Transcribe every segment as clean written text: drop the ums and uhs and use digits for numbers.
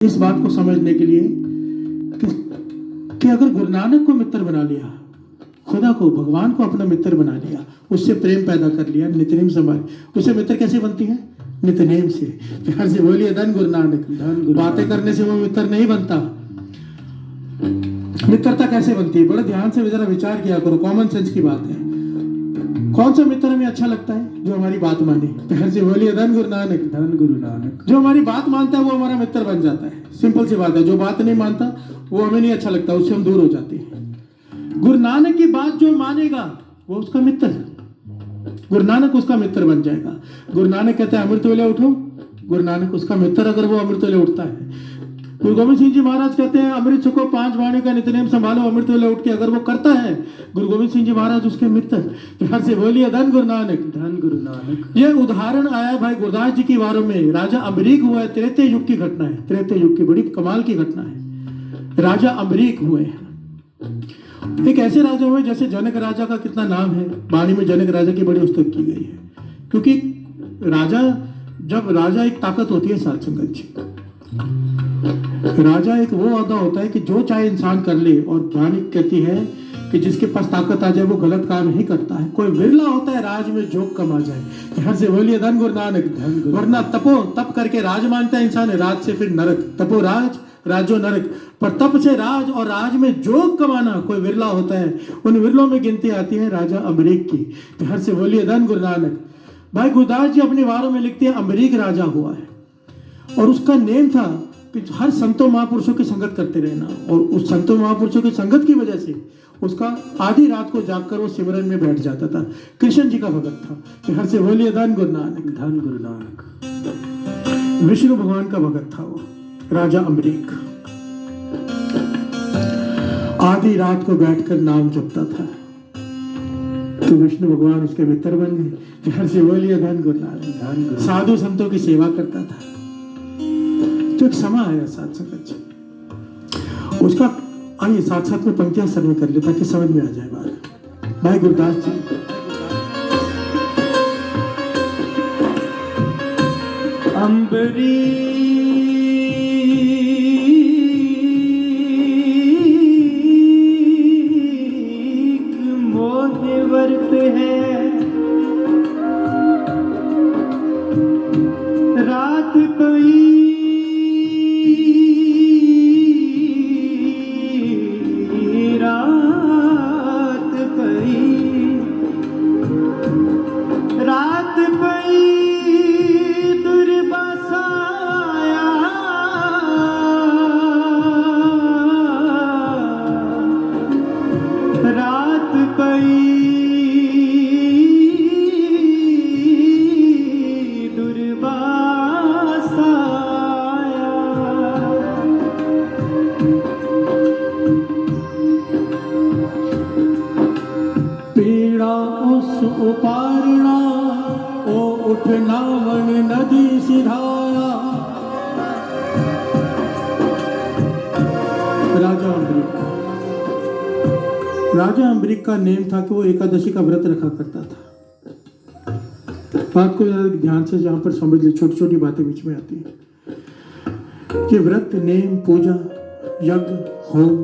इस बात को समझने के लिए कि अगर गुरु नानक को मित्र बना लिया, खुदा को, भगवान को अपना मित्र बना लिया, उससे प्रेम पैदा कर लिया, नित्यनेम संभाल, उससे मित्र कैसे बनती है? नित्यनेम से। प्यार से बोलिए धन गुरु नानक। बातें करने से वो मित्र नहीं बनता। मित्रता कैसे बनती है? बड़े ध्यान से जरा विचार किया करो, कॉमन सेंस की बात है। कौन सा मित्र हमें अच्छा लगता है? जो हमारी बात माने। प्यार से बोलिए धन गुरु नानक। धन गुरु नानक। जो हमारी बात मानता है वो हमारा मित्र बन जाता है। सिंपल सी बात है। जो बात नहीं मानता वो हमें नहीं अच्छा लगता, उससे हम दूर हो जाते हैं। गुरु नानक की बात जो मानेगा वो उसका मित्र है। गुरु नानक उसका मित्र बन जाएगा। गुरु नानक कहते हैं अमृत वेले उठो, गुरु नानक उसका मित्र अगर वो अमृत वेले उठता है। गुरु गोविंद सिंह जी महाराज कहते हैं अमृत छको, 5 वाणी का नित्यनेम संभालो, अमृत वेले उठ के अगर वो करता है, गुरु गोविंद सिंह जी महाराज उसके मित्र। प्यार से बोलिए धन गुरु नानक। धन गुरु नानक। ये उदाहरण आया भाई गुरदास जी की वारों में। राजा अम्बरीक हुआ है, त्रेते युग की घटना है। त्रेते युग की बड़ी कमाल की घटना है। राजा अम्बरीक हुए हैं। एक ऐसे राजा हुए जैसे जनक राजा का कितना नाम है, वाणी में जनक राजा की बड़ी उस्तुत की गई है। क्योंकि जब राजा एक ताकत होती है साध संगत जी। राजा एक वो औहदा होता है कि जो चाहे इंसान कर ले, और वाणी कहती है कि जिसके पास ताकत आ जाए वो गलत काम नहीं करता है। कोई विरला होता है राज में जोग कम आ जाए। ध्यान से बोलिए धन गुरु नानक। वरना तप करके राज मानता है इंसान, राज से फिर नरक। तपो राज, राजो नरक। पर तप से राज और राज में जोग कमाना कोई विरला होता है। उन विरलों में गिनती आती है राजा अम्बरीक की। ध्यान से बोलिए धन गुरु नानक। भाई गुरदास जी अपने वारों में लिखते हैं अम्बरीक राजा हुआ है, और उसका नेम था कि हर संतों महापुरुषों की संगत करते रहना। और उस संतों महापुरुषों की संगत की वजह से उसका आधी रात को जागकर वो सिमरन में बैठ जाता था। कृष्ण जी का भगत था। प्यार से बोलिए धन गुरु नानक। धन गुरु नानक। विष्णु भगवान का भगत था वो राजा अम्बरीक। आधी रात को बैठकर नाम जपता था, तो विष्णु भगवान उसके मित्र बन गए। प्यार से बोलिए धन गुरु नानक। साधु संतों की सेवा करता था। तो एक समय आया साथ संगत जी, उसका आइए साथ साथ में पंक्तियां सर्व कर ले ताकि समझ में आ जाए बात। भाई गुरदास जी अम्बरीक मोहे वर्त है, रात पई उपारणा ओ उठना वन नदी सिधाया। राजा अम्बरीक का नेम था कि वो एकादशी का व्रत रखा करता था। बात को ध्यान से जहां पर समझ ले, छोटी छोटी बातें बीच में आती है। ये व्रत, नेम, पूजा, यज्ञ, होम,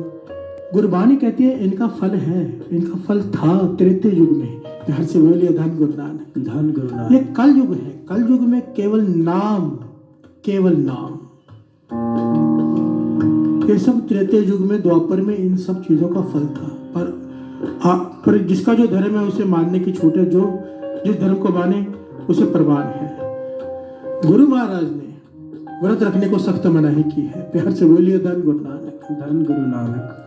गुरबानी कहती है इनका फल है, इनका फल था त्रेते युग में। ध्यान से बोलिए धन गुरु नानक। धन गुरु नानक। ये कल युग है। कल युग में केवल नाम, केवल नाम। ये सब त्रेते युग में, द्वापर में इन सब चीजों का फल था। पर जिसका जो धर्म है उसे मानने की छूट है। जो जिस धर्म को माने उसे प्रवान है। गुरु महाराज ने व्रत रखने को सख्त मनाही की है। प्यार से बोलिए धन गुरु नानक। धन गुरु नानक।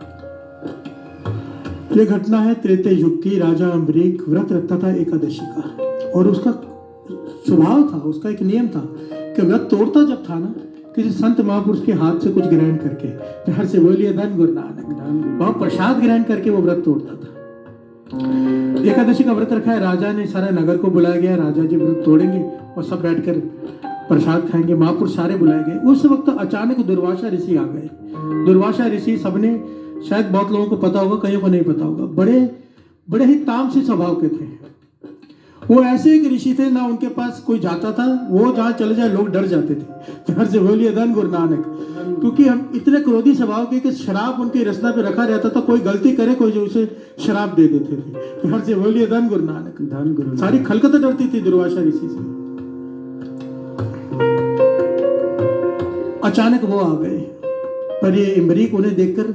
ये घटना है त्रेते युग की। राजा अम्बरीक व्रत रखता था एकादशी का, और उसका स्वभाव था, उसका एक नियम था कि व्रत तोड़ता जब था ना, किसी संत महापुरुष के हाथ से कुछ ग्रहण करके। प्यार से बोलिए धन गुरु नानक। वह प्रसाद ग्रहण करके वो व्रत तोड़ता था। एकादशी का व्रत रखा है, राजा ने सारे नगर को बुलाया गया। राजा जी व्रत तोड़ेंगे और सब बैठकर प्रसाद खाएंगे। महापुरुष सारे बुलाए गए। उस वक्त अचानक दुर्वासा ऋषि आ गए। दुर्वासा ऋषि सबने, शायद बहुत लोगों को पता होगा, कईयों को नहीं पता होगा, बड़े ही तामसी स्वभाव के थे। वो ऐसे एक ऋषि थे ना, उनके पास कोई जाता था, वो जहाँ चले जाए लोग डर जाते थे। घर से बोलिए धन गुरु नानक। क्योंकि हम इतने क्रोधी स्वभाव के कि शराब उनकी रसना पे रखा रहता था, कोई गलती करे कोई जो उसे शराब दे देते थे। हर से बोलिए धन गुरु नानक। धन गुरु सारी खलकत डरती थी दुर्वासा ऋषि से। अचानक वो आ गए, पर ये इमरीक उन्हें देखकर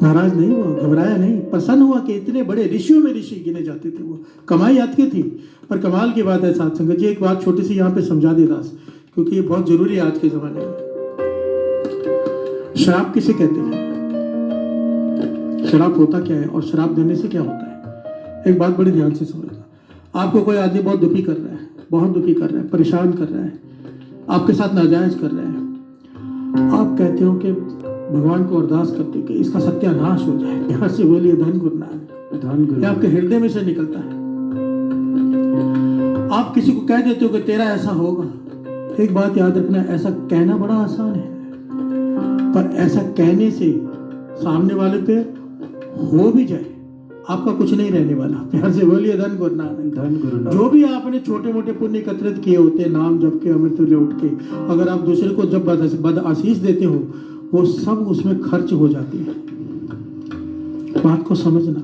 नाराज नहीं हुआ, घबराया नहीं, प्रसन्न हुआ कि इतने बड़े ऋषियों में ऋषि गिने जाते थे। वो कमाई याद की थी। पर कमाल की बात है साथ संगत जी, एक बात छोटी सी यहाँ पे समझा दे दास, क्योंकि ये बहुत जरूरी है आज के जमाने में। शराब किसे कहते हैं, शराब होता क्या है और शराब देने से क्या होता है, एक बात बड़ी ध्यान से समझना। आपको कोई आदमी बहुत दुखी कर रहा है, बहुत दुखी कर रहा है, परेशान कर रहा है, आपके साथ नाजायज कर रहा है, आप कहते हो कि भगवान को अरदास करते हो कि इसका सत्यानाश हो जाए। यहाँ से बोलिए धन गुरु नानक। धन गुरु। ये आपके हृदय में से निकलता है। आप किसी को कह देते हो कि तेरा ऐसा होगा। एक बात याद रखना, ऐसा कहना बड़ा आसान है, पर ऐसा कहने से सामने वाले पे हो भी जाए, आपका कुछ नहीं रहने वाला। प्यार से बोलिए धन गुरु नानक। धन गुरु नानक। जो भी आपने छोटे मोटे पुण्य एकत्रित किए होते, नाम जप के, अमृत ले उठ के, अगर आप दूसरे को जब बद आशीष देते हो, वो सब उसमें खर्च हो जाती है। बात को समझना।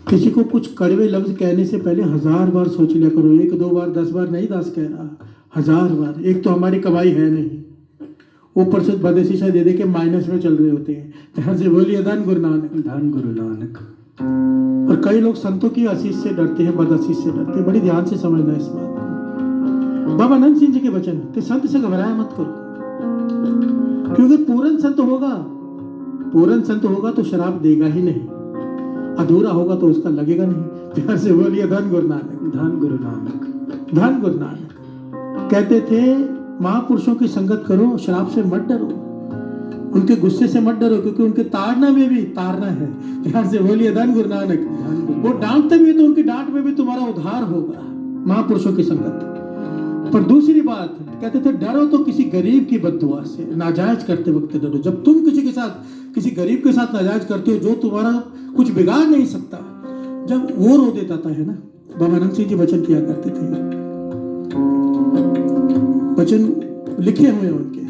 किसी को कुछ कड़वे लफ्ज कहने से पहले 1000 बार सोच लिया करो। 1 2 बार 10 बार नहीं दास कह रहा, 1000 बार। एक तो हमारी कमाई है नहीं, ऊपर से बदशीशा दे दे के माइनस में चल रहे होते हैं। ध्यान से बोलिए धन गुरु नानक। धन गुरु नानक। और कई लोग संतों की आशीष से डरते हैं, बद आशीष से डरते हैं। बड़ी ध्यान से समझना इस बात को। बाबा अनंत सिंह जी के वचन कि संत से घबराया मत करो, क्योंकि पूर्ण संत होगा तो शराब देगा ही नहीं, अधूरा होगा तो उसका लगेगा नहीं। प्यार से बोलिए धन गुरु नानक। धन गुरु नानक। धन गुरु नानक कहते थे महापुरुषों की संगत करो, शराब से मत डरो, उनके गुस्से से मत डरो, क्योंकि उनके ताड़ना में भी तारना है। प्यार से बोलिए धन गुरु नानक। वो डांटते भी तो उनकी डांट में भी तुम्हारा उद्धार होगा, महापुरुषों की संगत। पर दूसरी बात कहते थे डरो तो किसी गरीब की बद्दुआ से, नाजायज करते वक्त डरो। जब तुम किसी गरीब के साथ नाजायज करते हो जो तुम्हारा कुछ बिगाड़ नहीं सकता, जब वो रो देता था, है ना। बाबा अनंत सिंह जी वचन किया करते थे, वचन लिखे हुए उनके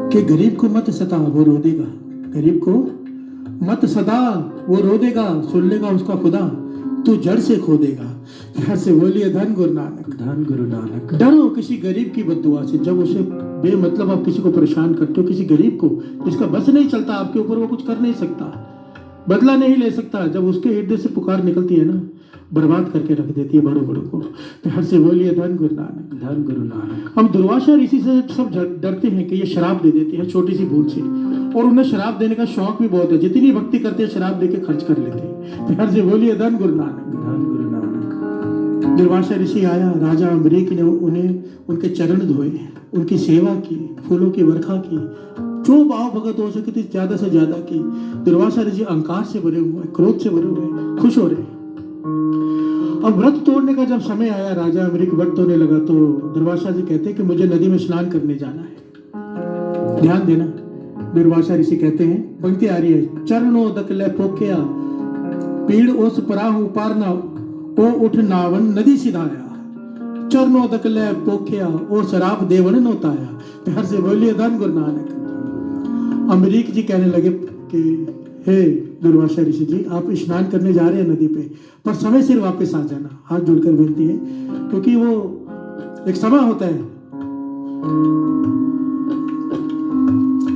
कि गरीब को मत सता वो रो देगा, गरीब को मत सदा वो रो देगा, सुन लेगा उसका खुदा, तू जड़ से खो देगा। यहाँ से बोलिए धन गुरु नानक। धन गुरु नानक। डरो किसी गरीब की बद्दुआ से। जब उसे बेमतलब आप किसी को परेशान करते हो, किसी गरीब को जिसका बस नहीं चलता आपके ऊपर, वो कुछ कर नहीं सकता, बदला नहीं ले सकता, जब उसके हृदय से पुकार निकलती है ना, बर्बाद करके रख देती है बड़ों को। प्यार से बोलिए धन गुरु नानक। धन गुरु नानक। हम दुर्वासा ऋषि से सब डरते हैं कि ये शराब दे देते हैं छोटी सी भूल से, और उन्हें शराब देने का शौक भी बहुत है। जितनी भक्ति करते हैं शराब देके खर्च कर लेते हैं। प्यार से बोलिए धन गुरु नानक। धन गुरु नानक। दुर्वासा ऋषि आया, राजा अम्बरीक ने उन्हें उनके चरण धोए, उनकी सेवा की, फूलों की वर्षा की, जो भाव भगत हो सके थी ज्यादा से ज्यादा की। दुर्वासा ऋषि अहंकार से भरे हुए, क्रोध से भरे हुए, खुश हो रहे। अब व्रत तोड़ने का जब समय आया, राजा अम्बरीक व्रत तोड़ने लगा, तो दुर्वासा जी कहते हैं कि मुझे नदी में स्नान करने जाना है। ध्यान देना, दुर्वासा ऋषि कहते हैं, पंक्ति आ रही है, चरणों दकले पोकिया पीड़ ओस पराहु पारना ओ उठ नावन नदी सिधाया, चरणों दकले पोखिया ओ शराब देवन नोताया। प्यार से बोलिए धन गुरु नानक। अम्बरीक जी कहने लगे कि हे दुर्वासा ऋषि जी, आप स्नान करने जा रहे हैं नदी पे, पर समय सिर वापस आ जाना। हाथ जोड़कर विनती है, क्योंकि वो एक समय होता है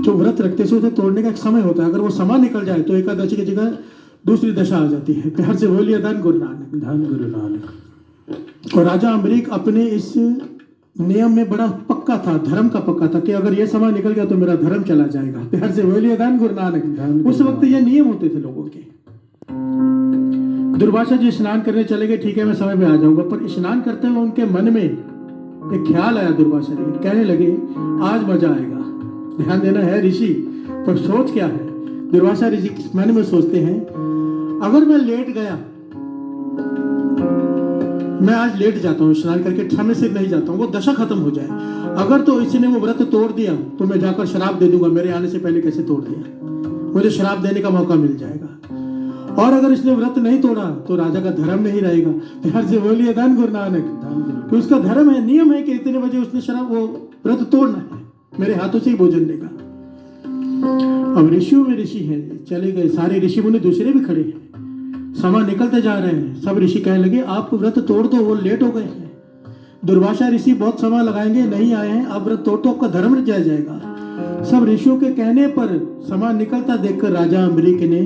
जो व्रत रखते से उसे तोड़ने का एक समय होता है। अगर वो समय निकल जाए तो एकादशी की जगह दूसरी दशा आ जाती है। प्यार से बोलिए धन गुरु नानक। धन गुरु नानक। और राजा अम्बरीक अपने इस नियम में बड़ा पक्का था, धर्म का पक्का था कि अगर ये समय निकल गया तो मेरा धर्म चला जाएगा। प्यार से बोलिए धन गुरु नानक। उस वक्त ये नियम होते थे लोगों के। दुर्वासा जी स्नान करने चले गए, ठीक है मैं समय पे आ जाऊंगा, पर स्नान करते हुए उनके मन में एक ख्याल आया। दुर्वासा जी कहने लगे आज मजा आएगा। ध्यान देना है ऋषि, पर सोच क्या है। दुर्वासा ऋषि मन में सोचते हैं, अगर मैं लेट गया, मैं आज लेट जाता हूँ स्नान करके, समय से नहीं जाता हूँ, वो दशा खत्म हो जाए। अगर तो इसने वो व्रत तोड़ दिया तो मैं जाकर शराब दे दूंगा, मेरे आने से पहले कैसे तोड़ दिया, मुझे शराब देने का मौका मिल जाएगा। और अगर इसने व्रत नहीं तोड़ा तो राजा का धर्म नहीं रहेगा। प्यार से बोलिए धन गुरु नानक। तो उसका धर्म है, नियम है कि इतने बजे उसने शराब वो व्रत तोड़ना है। मेरे हाथों से ही भोजन लेगा। अब ऋषियों में ऋषि हैं, चले गए सारे ऋषि मुनि, दूसरे भी खड़े हैं। समय निकलते जा रहे हैं। सब ऋषि कहने लगे आप व्रत तोड़ दो, वो लेट हो गए हैं। दुर्वासा ऋषि बहुत समय लगाएंगे, नहीं आए हैं, अब व्रत तोड़ तो आपका धर्म रह जाएगा। सब ऋषियों के कहने पर समय निकलता देखकर राजा अम्बरीक ने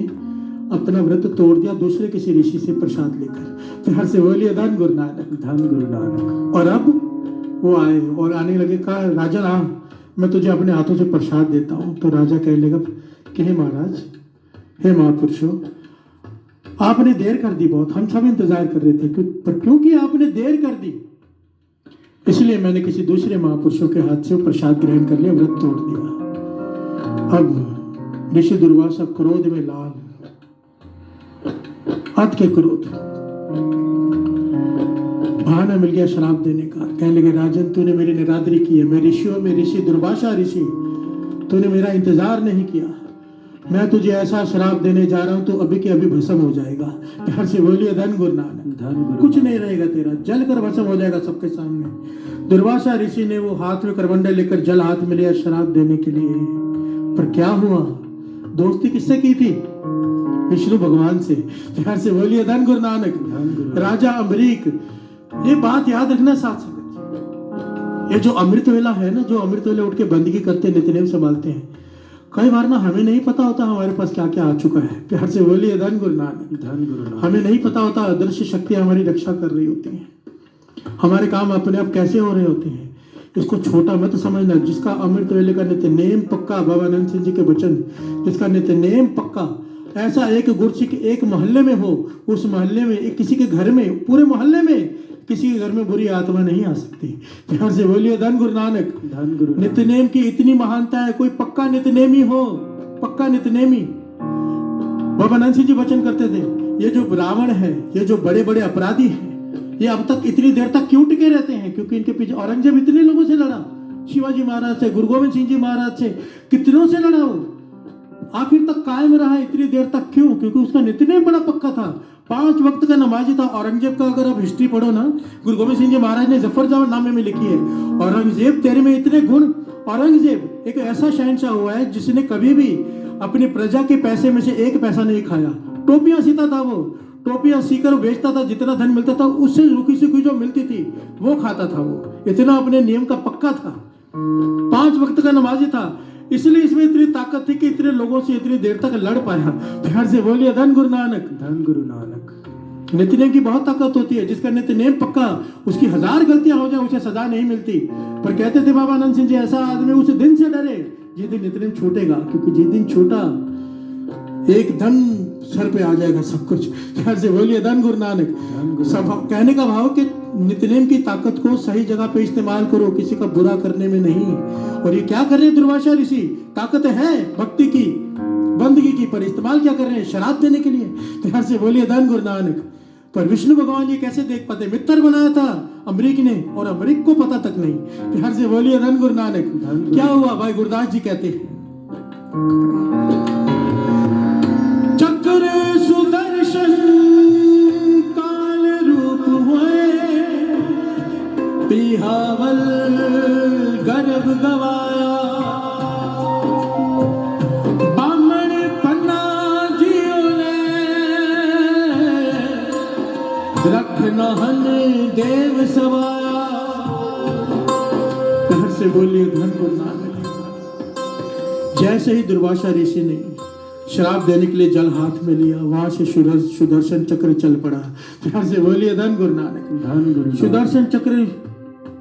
अपना व्रत तोड़ दिया, दूसरे किसी ऋषि से प्रसाद लेकर। प्यार से बोलिए धन गुरु नानक, धन गुरु नानक। और अब वो आए और आने लगे, कहा राजा आ, मैं तुझे अपने हाथों से प्रसाद देता हूँ। तो राजा कहने लगा कि हे महाराज, हे महापुरुषों, आपने देर कर दी बहुत, हम सब इंतजार कर रहे थे, पर क्योंकि आपने देर कर दी इसलिए मैंने किसी दूसरे महापुरुषों के हाथ से प्रसाद ग्रहण कर लिया, व्रत तोड़ दिया। अब ऋषि दुर्वासा क्रोध में लाल, अत के क्रोध, बहाना मिल गया शराब देने का। कहने लगे राजन, तूने मेरी निरादरी की है, मैं ऋषियों में ऋषि दुर्वासा ऋषि, तूने मेरा इंतजार नहीं किया, मैं तुझे ऐसा शराब देने जा रहा हूं तो अभी के अभी भस्म हो जाएगा। प्यार से बोलिए धन गुरु नानक, धन गुरु। कुछ नहीं रहेगा तेरा, जल कर भस्म हो जाएगा सबके सामने। दुर्वासा ऋषि ने वो हाथ में करवंडा लेकर जल हाथ में लिया शराब देने के लिए, पर क्या हुआ, दोस्ती किससे की थी, विष्णु भगवान से। प्यार से बोलिए धन गुरु नानक। राजा अम्बरीक, ये बात याद रखना साथ संगत, ये जो अमृत वेला है ना, जो अमृत वेले उठ के बंदगी करते, नित्यनेम संभालते हैं, कई बार ना हमें नहीं पता होता हमारे पास क्या क्या आ चुका है। प्यार से बोलिए धन गुरु नानक, धन गुरु नानक। हमें नहीं पता होता अदृश्य शक्ति हमारी रक्षा कर रही होती है, हमारे काम अपने आप कैसे हो रहे होते हैं। इसको छोटा मत समझना। जिसका अमृत वेले का नित्य नेम पक्का, बाबा आनंद सिंह जी के वचन, जिसका नित्य नेम पक्का, ऐसा एक गुरसिक एक मोहल्ले में हो, उस मोहल्ले में एक किसी के घर में, पूरे मोहल्ले में किसी के घर में बुरी आत्मा नहीं आ सकती। ध्यान से बोलिए धन गुरु नानक, धन गुरु। नित्यनेम की इतनी महानता है, कोई पक्का नित्यनेमी हो, पक्का नित्यनेमी। बाबा आनंद सिंह जी वचन करते थे, ये जो रावण है, ये जो बड़े बड़े अपराधी हैं, ये अब तक इतनी देर तक क्यों टिके रहते हैं, क्योंकि इनके पीछे औरंगजेब इतने लोगों से लड़ा, शिवाजी महाराज से, गुरु गोविंद सिंह जी महाराज से, कितनों से लड़ा वो, आखिर तक कायम रहा इतनी देर तक। क्यों? क्योंकि उसका नित्यनेम बड़ा पक्का था, 5 वक्त का नमाजी था। औरंगजेब का अगर आप हिस्ट्री पढ़ो ना, गुरु गोविंद सिंह जी महाराज ने जफर जमान नामे में लिखी है, औरंगजेब तेरे में इतने गुण। औरंगजेब एक ऐसा शहंशाह हुआ है जिसने कभी भी अपनी प्रजा के पैसे में से एक पैसा नहीं खाया। टोपियां सीता था वो, टोपियां सीकर बेचता था, जितना धन मिलता था उससे रुकी सुखी जो मिलती थी वो खाता था वो, इतना अपने नियम का पक्का था, 5 वक्त का नमाजी था। इसलिए इसमें इतनी ताकत थी कि इतने लोगों से इतनी देर तक लड़ पाया। प्यार से बोलिए धन गुरु नानक, धन गुरु नानक। नित्यनेम की बहुत ताकत होती है, जिसका नित्यनेम पक्का, उसकी 1000 गलतियां हो जाए उसे सजा नहीं मिलती। पर कहते थे बाबा आनंद सिंह जी, ऐसा आदमी उस दिन से डरे जिस दिन नित्यनेम छूटेगा, क्योंकि जिस दिन छूटा एकदम सर पे आ जाएगा सब कुछ। प्यार से बोलिए धन गुरु नानक। सब कहने का भाव कि नित्यनेम की ताकत को सही जगह पे इस्तेमाल करो, किसी का बुरा करने में नहीं। और ये क्या कर रहे हैं दुर्वासा ऋषि, ताकत है भक्ति की, बंदगी की, पर इस्तेमाल क्या कर रहे हैं, शराब देने के लिए। प्यार से बोलिए धन गुरु नानक। पर विष्णु भगवान ये कैसे देख पाते, मित्र बनाया था अम्बरीक ने, और अम्बरीक को पता तक नहीं। प्यार से बोलिए धन गुरु नानक। क्या हुआ भाई गुरदास जी कहते हैं, चक्र सुदर्शन काल रूप हुए, पिहावल गर्भ गवाया, बामण पन्ना जियो ने, रखनहन देव सवाया। घर से बोलिए धन गुरु नानक। जैसे ही दुर्वासा ऋषि ने शराब देने के लिए जल हाथ में लिया, वहां से सुदर्शन चक्र चल पड़ा। प्यार से बोलिए धन गुरु नानक, धन गुरु। सुदर्शन चक्र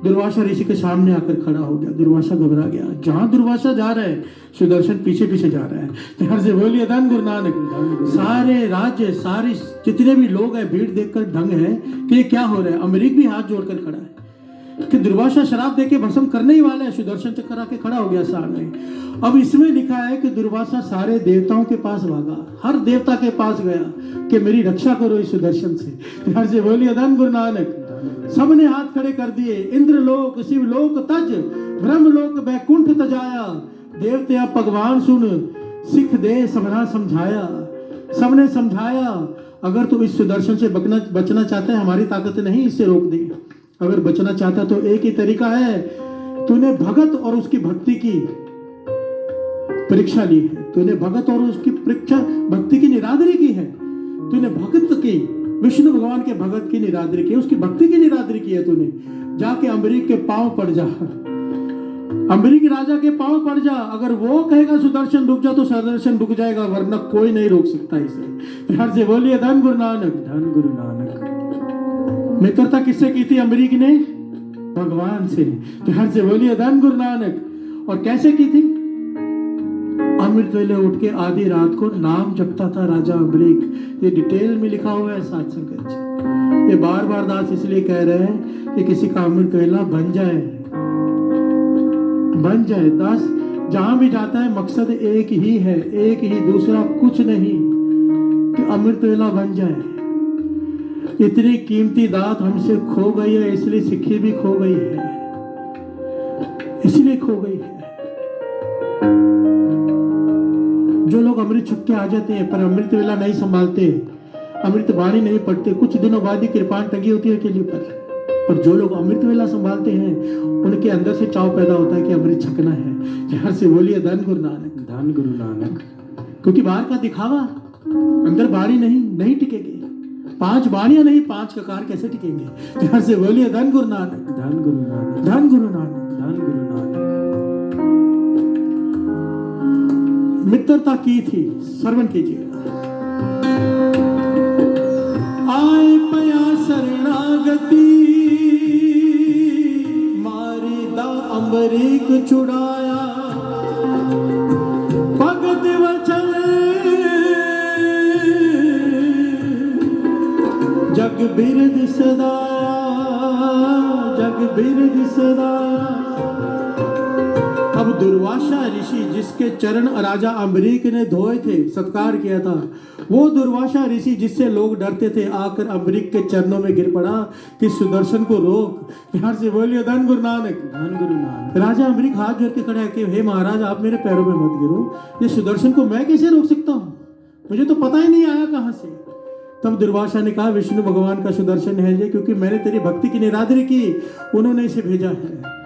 दुर्वासा ऋषि के सामने आकर खड़ा हो गया। दुर्वासा घबरा गया, जहां दुर्वासा जा रहा है सुदर्शन पीछे पीछे जा रहा है। प्यार से बोलिए धन गुरु नानक। सारे राज्य, सारी जितने भी लोग हैं, भीड़ देखकर ढंग है कि ये क्या हो रहा है। अम्बरीक भी हाथ जोड़कर खड़ा है कि दुर्वासा शराब देके भस्म करने ही वाला है। सुदर्शन चक्र आके खड़ा हो गया सामने। अब इसमें लिखा है कि दुर्वासा सारे देवताओं के पास भागा, हर देवता के पास गया कि मेरी रक्षा करो इस सुदर्शन से। प्यार से बोलिए धन गुरु नानक। सबने हाथ खड़े कर दिए, इंद्रलोक शिवलोक तज, ब्रह्मलोक बैकुंठ तजाया, देवते भगवान सुन, सिख दे सबना समझाया। सबने समझाया, अगर तू इस सुदर्शन से बचना चाहता है, हमारी ताकत नहीं इससे रोक दी। अगर बचना चाहता तो एक ही तरीका है तूने भगत और उसकी भक्ति की परीक्षा ली है, तूने भगत और उसकी परीक्षा भक्ति की निरादरी की है, तूने भगत की विष्णु भगवान के भगत की निरादरी की, उसकी भक्ति की निरादरी की है तूने। जाके अम्बरीक के पांव पड़ जा, अम्बरीक राजा के पांव पड़ जा। अगर वो कहेगा सुदर्शन रुक जा तो सुदर्शन रुक जाएगा, वरना कोई नहीं रोक सकता इसे। प्यार से बोलिए धन गुरु नानक। धन गुरु नानक। मित्रता किससे की थी अम्बरीक ने? भगवान से। प्यार से बोलिए धन गुरु नानक। और कैसे की थी? अमृत वेले उठ के आधी रात को नाम जपता था राजा अम्बरीक। ये डिटेल में लिखा हुआ है साथ संगत जी। ये बार बार दास इसलिए कह रहे हैं कि किसी का अमृत वेला बन जाए, बन जाए। दास जहां भी जाता है मकसद एक ही है, एक ही, दूसरा कुछ नहीं, कि अमृत वेला बन जाए। इतनी कीमती दात हमसे खो गई है, इसलिए सिक्खी भी खो गई है, इसलिए खो गई है। जो लोग अमृत छक के आ जाते हैं पर अमृत वेला नहीं संभालते, अमृत वाणी नहीं पढ़ते, कुछ दिनों बाद ही कृपाण टंगी होती है केली पर। और जो लोग अमृत वेला संभालते हैं उनके अंदर से चाव पैदा होता है कि अमृत छकना है। जहर से बोलिए धन गुरु नानक। धन गुरु नानक। क्योंकि बाहर का दिखावा, अंदर बाणी नहीं टिकेगी। 5 बाणियां नहीं, 5 ककार कैसे टिकेंगे? जहर से बोलिए धन गुरु नानक। धन गुरु नानक। धन गुरु नानक। धन गुरु नानक। मित्रता की थी, श्रवण कीजिए। आए पया शरणागति, मारी दा अम्बरीक छुड़ाया, भगत वचन जग बिरद सदाया, जग बिरद सदाया। अब दुर्वासा ऋषि जिसके चरण राजा अम्बरीक ने धोए थे, सत्कार किया था, वो दुर्वासा ऋषि जिससे लोग डरते थे, आकर अम्बरीक के चरणों में गिर पड़ा कि सुदर्शन को रोक। प्यार से बोलिए धन गुरु नानक। धन गुरु नानक। राजा अम्बरीक हाथ जोड़ के खड़ा है कि हे महाराज, आप मेरे पैरों में मत गिरो, ये सुदर्शन को मैं कैसे रोक सकता हूँ, मुझे तो पता ही नहीं आया कहाँ से। तब दुर्वासा ने कहा, विष्णु भगवान का सुदर्शन है ये, क्योंकि मैंने तेरी भक्ति की निरादरी की, उन्होंने इसे भेजा है।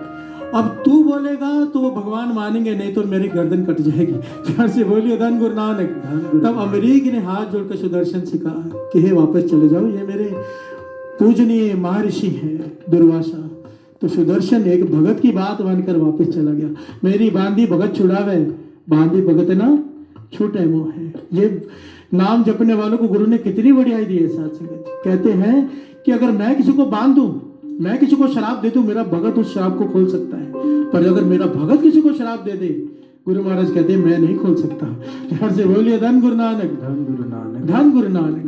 अब तू बोलेगा तो वो भगवान मानेंगे, नहीं तो मेरी गर्दन कट जाएगी। प्यार से बोलिए धन गुरु नानक। तब अम्बरीक ने हाथ जोड़कर सुदर्शन से कहा कि हे वापस चले जाओ, ये मेरे पूजनीय महर्षि हैं दुर्वासा। तो सुदर्शन एक भगत की बात मानकर वापस चला गया। मेरी बांधी भगत छुड़ावे, बांधी भगत ना छूटे मोह है। ये नाम जपने वालों को गुरु ने कितनी बढ़ियाई दी है साथ संगत। कहते हैं कि अगर मैं किसी को बांध दूं, मैं किसी को शराब दे दूं, मेरा भगत उस शराब को खोल सकता है, पर अगर मेरा भगत किसी को शराब दे दे, गुरु महाराज कहते हैं मैं नहीं खोल सकता। प्यार से बोलिए धन गुरु नानक। धन गुरु नानक। धन गुरु नानक।